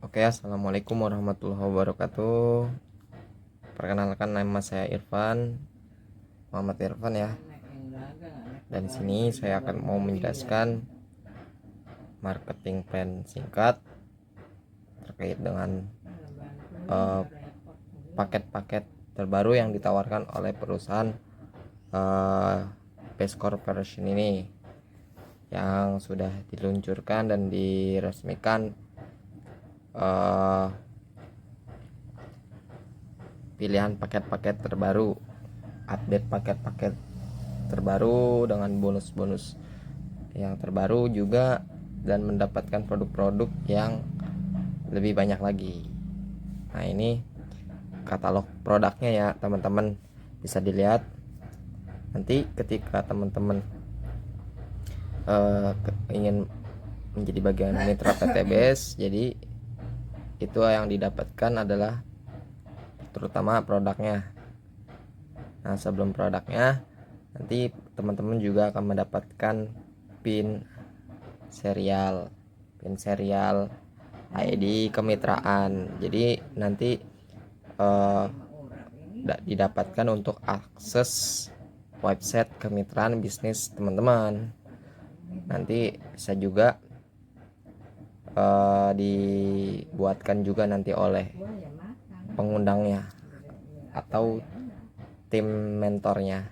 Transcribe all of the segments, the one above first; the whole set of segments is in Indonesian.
Oke, assalamualaikum warahmatullahi wabarakatuh. Perkenalkan, nama saya Irfan, Muhammad Irfan ya. Dan di sini saya akan mau menjelaskan marketing plan singkat terkait dengan paket-paket terbaru yang ditawarkan oleh perusahaan Best Corporation ini, yang sudah diluncurkan dan diresmikan pilihan paket-paket terbaru, update paket-paket terbaru dengan bonus-bonus yang terbaru juga, dan mendapatkan produk-produk yang lebih banyak lagi. Nah, ini katalog produknya ya teman-teman, bisa dilihat nanti ketika teman-teman ingin menjadi bagian mitra PTBS. Jadi itu yang didapatkan adalah terutama produknya. Nah, sebelum produknya, nanti teman-teman juga akan mendapatkan pin serial ID kemitraan. Jadi nanti didapatkan untuk akses website kemitraan bisnis teman-teman. Nanti bisa juga dibuatkan juga nanti oleh pengundangnya atau tim mentornya.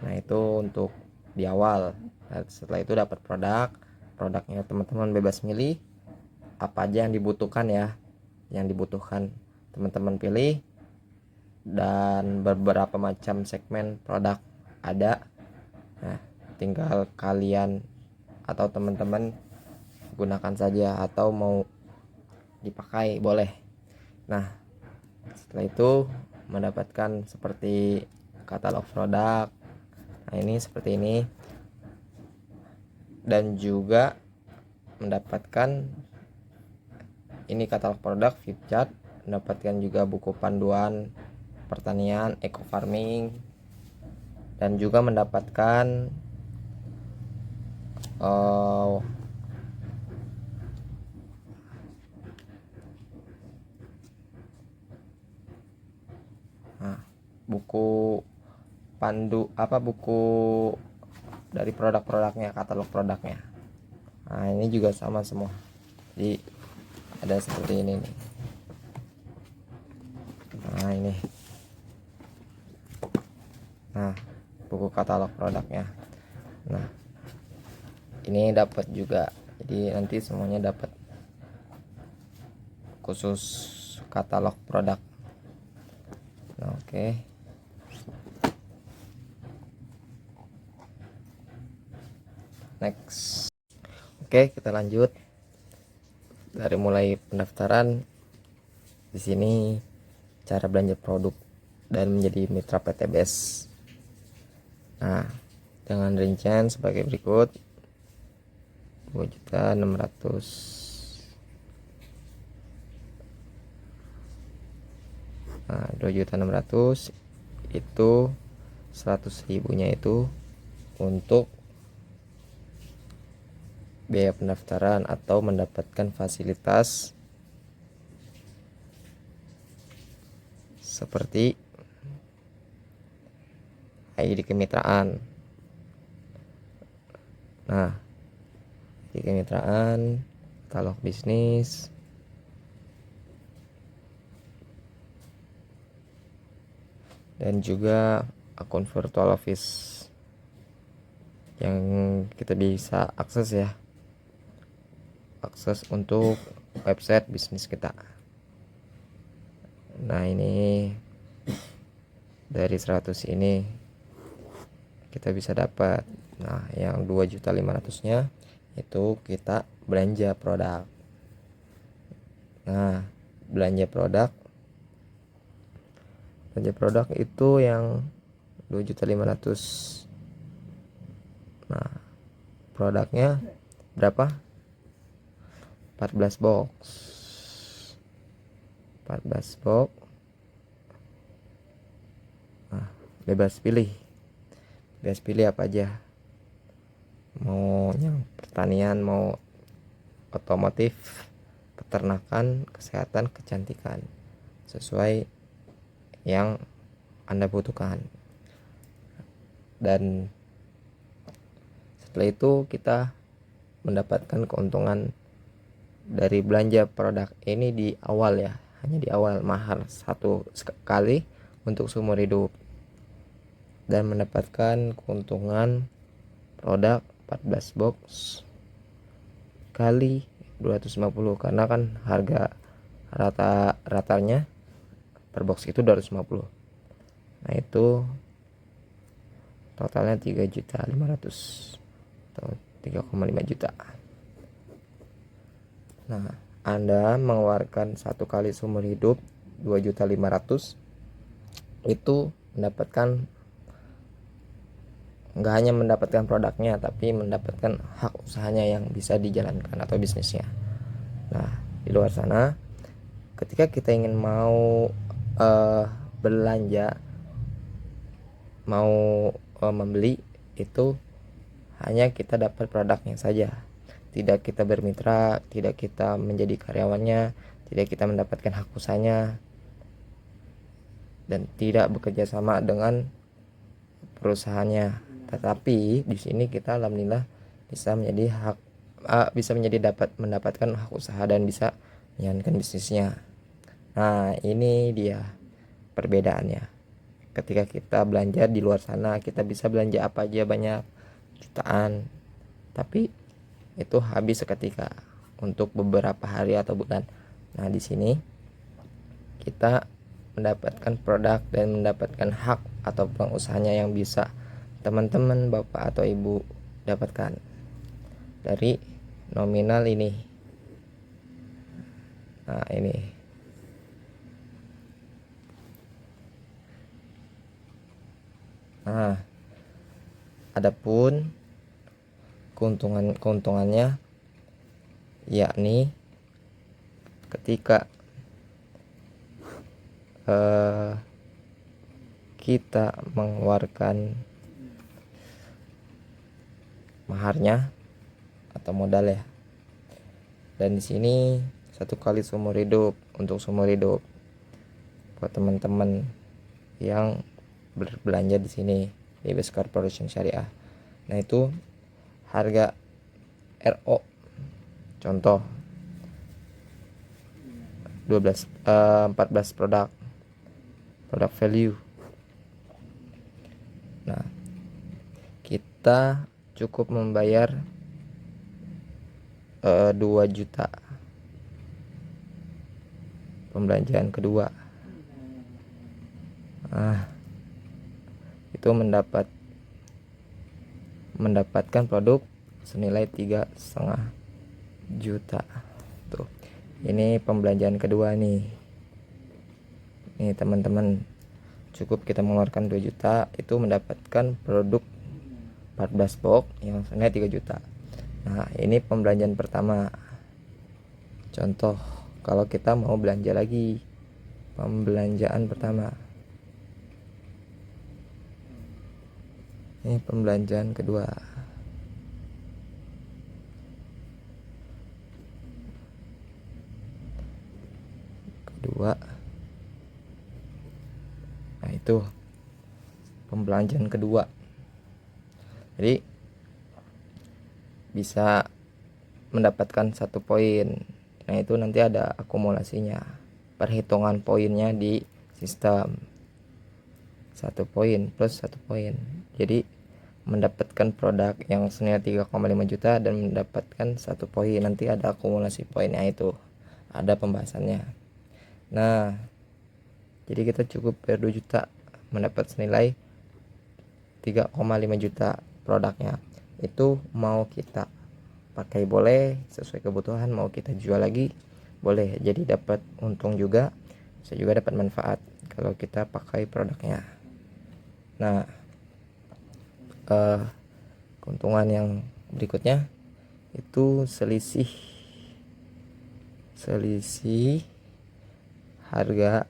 Nah, itu untuk di awal. Nah, setelah itu dapat produknya teman-teman bebas milih apa aja yang dibutuhkan ya, yang dibutuhkan teman-teman pilih, dan beberapa macam segmen produk ada. Nah, tinggal kalian atau teman-teman gunakan saja, atau mau dipakai boleh. Nah, setelah itu mendapatkan seperti katalog produk. Nah, ini seperti ini, dan juga mendapatkan ini katalog produk flip chart, mendapatkan juga buku panduan pertanian eco farming, dan juga mendapatkan buku buku dari produk-produknya, katalog produknya. Nah, ini juga sama semua. Jadi ada seperti ini nih. Nah, ini. Nah, buku katalog produknya. Nah, ini dapat juga. Jadi nanti semuanya dapat khusus katalog produk. Nah, oke. Next. Oke, kita lanjut. Dari mulai pendaftaran, di sini cara belanja produk dan menjadi mitra PTBS. Nah, dengan rincian sebagai berikut. 2.600.000. Nah, 2.600.000 itu 100.000-nya itu untuk biaya pendaftaran atau mendapatkan fasilitas seperti ID kemitraan. Nah, ID kemitraan, katalog bisnis, dan juga akun virtual office yang kita bisa akses ya, akses untuk website bisnis kita. Nah, ini dari 100 ini kita bisa dapat. Nah, yang 2.500.000-nya itu kita belanja produk. Nah, belanja produk itu yang 2.500.000. Nah, produknya berapa? 14 box. Nah, bebas pilih apa aja, mau yang pertanian, mau otomotif, peternakan, kesehatan, kecantikan sesuai yang Anda butuhkan. Dan setelah itu kita mendapatkan keuntungan dari belanja produk ini di awal ya, hanya di awal, mahar satu kali untuk seumur hidup, dan mendapatkan keuntungan produk 14 box kali 250, karena kan harga ratanya per box itu 250. Nah itu totalnya 3.500.000 atau 3,5 juta. Nah, Anda mengeluarkan satu kali seumur hidup 2.500.000, itu mendapatkan, nggak hanya mendapatkan produknya, tapi mendapatkan hak usahanya yang bisa dijalankan atau bisnisnya. Nah, di luar sana ketika kita ingin mau belanja, mau membeli, itu hanya kita dapat produknya saja, tidak kita bermitra, tidak kita menjadi karyawannya, tidak kita mendapatkan hak usahanya, dan tidak bekerja sama dengan perusahaannya. Tetapi di sini kita alhamdulillah bisa menjadi dapat mendapatkan hak usaha dan bisa menjalankan bisnisnya. Nah, ini dia perbedaannya. Ketika kita belanja di luar sana, kita bisa belanja apa aja, banyak jutaan, tapi itu habis seketika untuk beberapa hari atau bulan. Nah, di sini kita mendapatkan produk dan mendapatkan hak atau peluang usahanya yang bisa teman-teman, bapak atau ibu dapatkan dari nominal ini. Nah, ini adapun keuntungannya, yakni ketika kita mengeluarkan maharnya atau modal ya, dan di sini satu kali seumur hidup, untuk seumur hidup buat teman-teman yang berbelanja di sini di Best Corporation Syariah. Nah, itu harga RO contoh 14 produk value. Nah, kita cukup membayar 2 juta pembelanjaan kedua. Itu mendapatkan produk senilai 3,5 juta. Tuh, ini pembelanjaan kedua nih. Nih teman-teman, cukup kita mengeluarkan 2 juta itu mendapatkan produk 14 box yang senilai 3 juta. Nah, ini pembelanjaan pertama. Contoh, kalau kita mau belanja lagi, pembelanjaan pertama. Ini pembelanjaan kedua. Nah, itu pembelanjaan kedua. Jadi bisa mendapatkan 1 poin. Nah, itu nanti ada akumulasinya, perhitungan poinnya di sistem. 1 poin plus 1 poin. Jadi mendapatkan produk yang senilai 3,5 juta dan mendapatkan 1 poin, nanti ada akumulasi poinnya, itu ada pembahasannya. Nah, jadi kita cukup bayar 2 juta mendapat senilai 3,5 juta produknya. Itu mau kita pakai boleh sesuai kebutuhan, mau kita jual lagi boleh, jadi dapat untung juga, bisa juga dapat manfaat kalau kita pakai produknya. Nah, keuntungan yang berikutnya itu selisih harga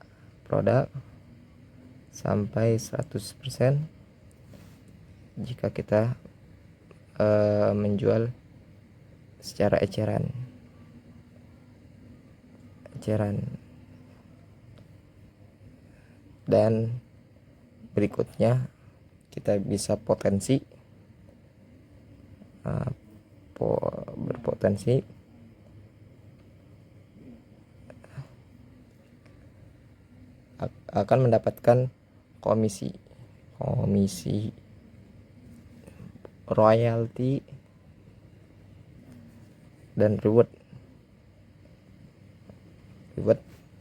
produk sampai 100% jika kita menjual secara eceran. eceran. Dan berikutnya kita bisa potensi, berpotensi akan mendapatkan komisi royalti dan reward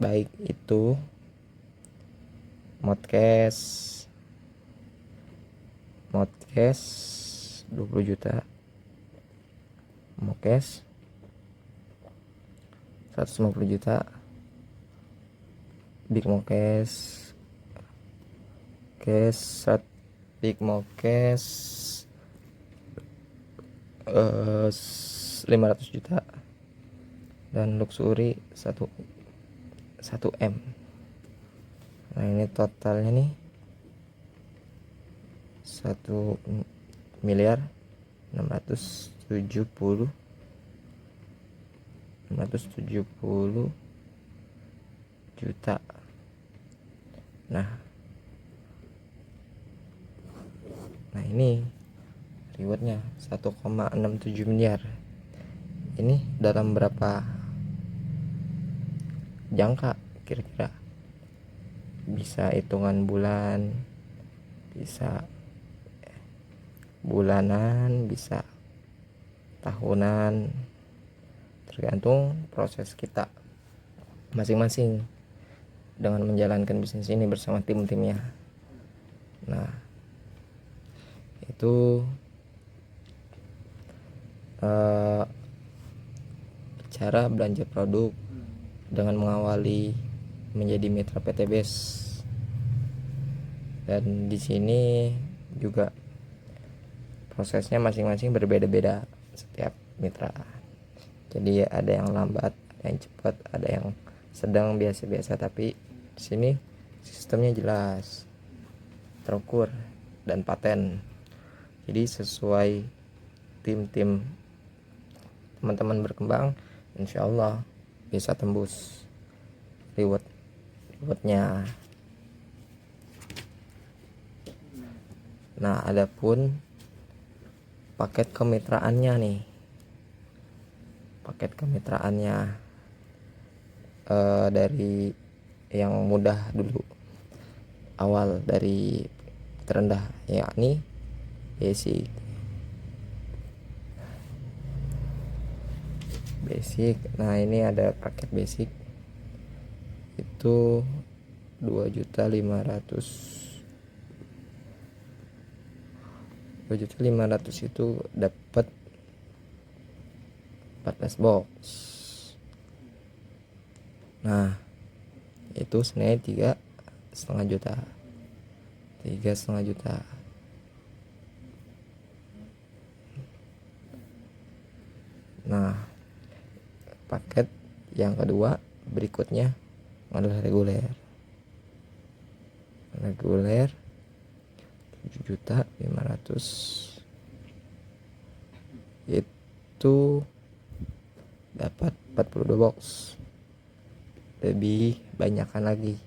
baik itu modcast 20 juta, modcast 150 juta, big modcast big modcast 500 juta, dan luxury 1 M. Nah ini totalnya nih 1.670 juta. Nah ini rewardnya 1,67 miliar. Ini dalam berapa jangka kira-kira? Bisa hitungan bulan, bisa bulanan, bisa tahunan, tergantung proses kita masing-masing dengan menjalankan bisnis ini bersama tim-timnya. Nah itu cara belanja produk dengan mengawali menjadi mitra PT BES. Dan di sini juga prosesnya masing-masing berbeda-beda setiap mitra. Jadi ada yang lambat, ada yang cepat, ada yang sedang, biasa-biasa, tapi di sini sistemnya jelas, terukur dan paten. Jadi sesuai tim-tim teman-teman berkembang, insya Allah bisa tembus rewardnya. Nah adapun paket kemitraannya nih, dari yang mudah dulu, awal dari terendah, yakni basic. Nah ini ada paket basic itu 2.500 itu dapat 14 box. Nah itu senilai 3,5 juta. Nah paket yang kedua berikutnya adalah reguler 7.500.000 itu dapat 42 box, lebih banyakkan lagi.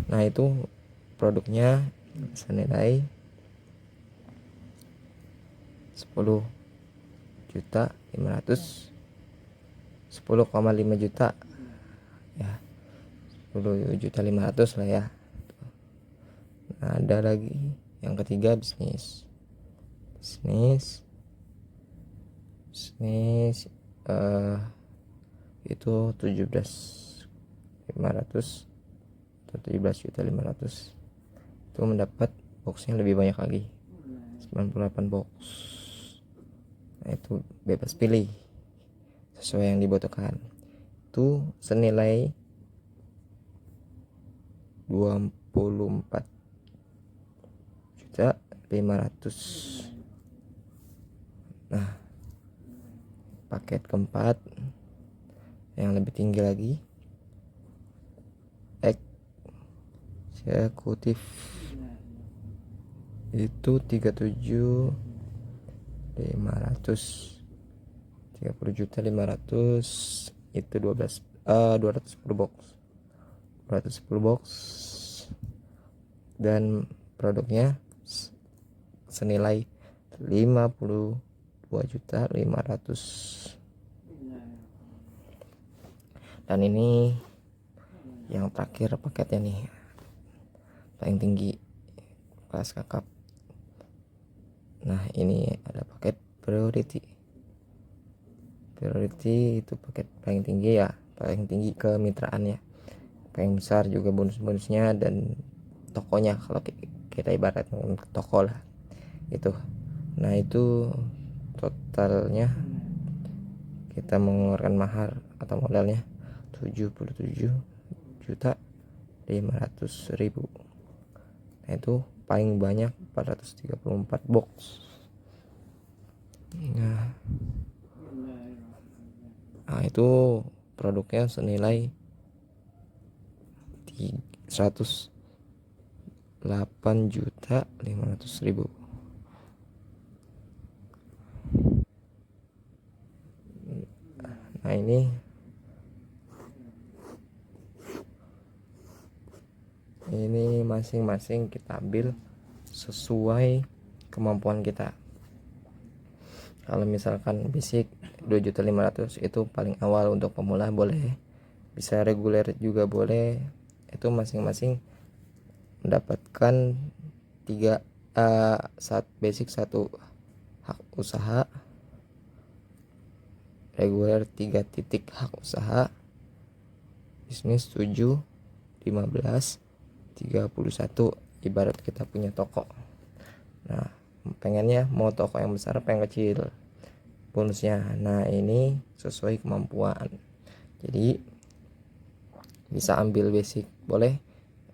Nah itu produknya senilai 10.500 juta ya, 10.500.000 lah ya. Nah ada lagi yang ketiga, bisnis itu 17.500 atau 17.500.000 itu mendapat boxnya lebih banyak lagi, 98 box. Nah itu bebas pilih sesuai yang dibutuhkan. Itu senilai 24.500.000. Nah paket keempat yang lebih tinggi lagi, eksekutif, itu 30.500.000 itu 210 box dan produknya senilai 52.500.000. Dan ini yang terakhir paketnya nih, paling tinggi kelas kakap. Nah ini ada paket priority itu paket paling tinggi ya, paling tinggi kemitraannya, paling besar juga bonus-bonusnya dan tokonya, kalau kita ibarat toko lah itu. Nah itu totalnya kita mengeluarkan mahar atau modalnya 77.500.000. Nah itu paling banyak 434 box. Nah itu produknya senilai 108.500.000. Nah ini masing-masing kita ambil sesuai kemampuan kita. Kalau misalkan basic 2.500.000 itu paling awal untuk pemula, boleh, bisa reguler juga boleh. Itu masing-masing mendapatkan 3 basic 1 hak usaha, reguler 3 titik hak usaha, bisnis 7, 15, 31, ibarat kita punya toko. Nah pengennya mau toko yang besar apa yang kecil bonusnya. Nah ini sesuai kemampuan, jadi bisa ambil basic boleh,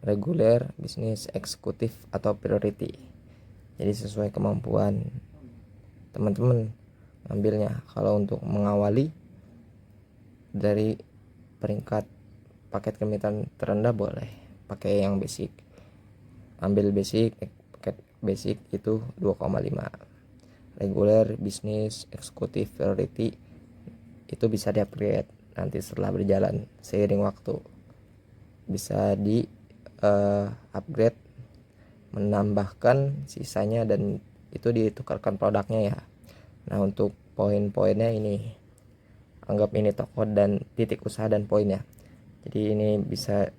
reguler, bisnis, eksekutif, atau priority. Jadi sesuai kemampuan teman-teman ambilnya. Kalau untuk mengawali dari peringkat paket kemitraan terendah boleh pakai yang basic, ambil basic, paket basic itu 2,5, reguler, bisnis, eksekutif, priority itu bisa di-upgrade nanti setelah berjalan seiring waktu, bisa di upgrade, menambahkan sisanya, dan itu ditukarkan produknya ya. Nah untuk poin-poinnya ini, anggap ini toko dan titik usaha dan poinnya, jadi ini bisa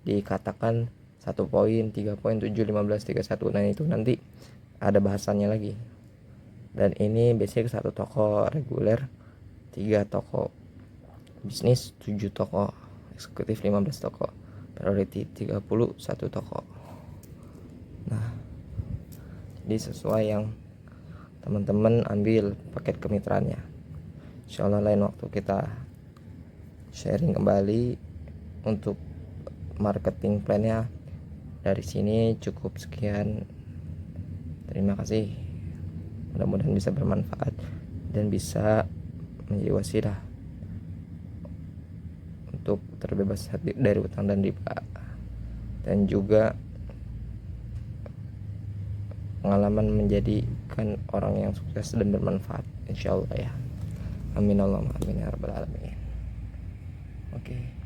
dikatakan 1 poin, 3 poin, 7, 15, 31. Nah itu nanti ada bahasannya lagi. Dan ini basic 1 toko, reguler 3 toko, bisnis 7 toko, eksekutif 15 toko, priority 31 toko. Nah jadi sesuai yang teman-teman ambil paket kemitraannya. Insyaallah lain waktu kita sharing kembali untuk marketing plannya. Dari sini cukup sekian, terima kasih, mudah-mudahan bisa bermanfaat dan bisa menjadi wasilah untuk terbebas dari utang dan riba, dan juga pengalaman menjadikan orang yang sukses dan bermanfaat, insyaallah ya. Amin Allahumma amin ya rabbal alamin. Oke.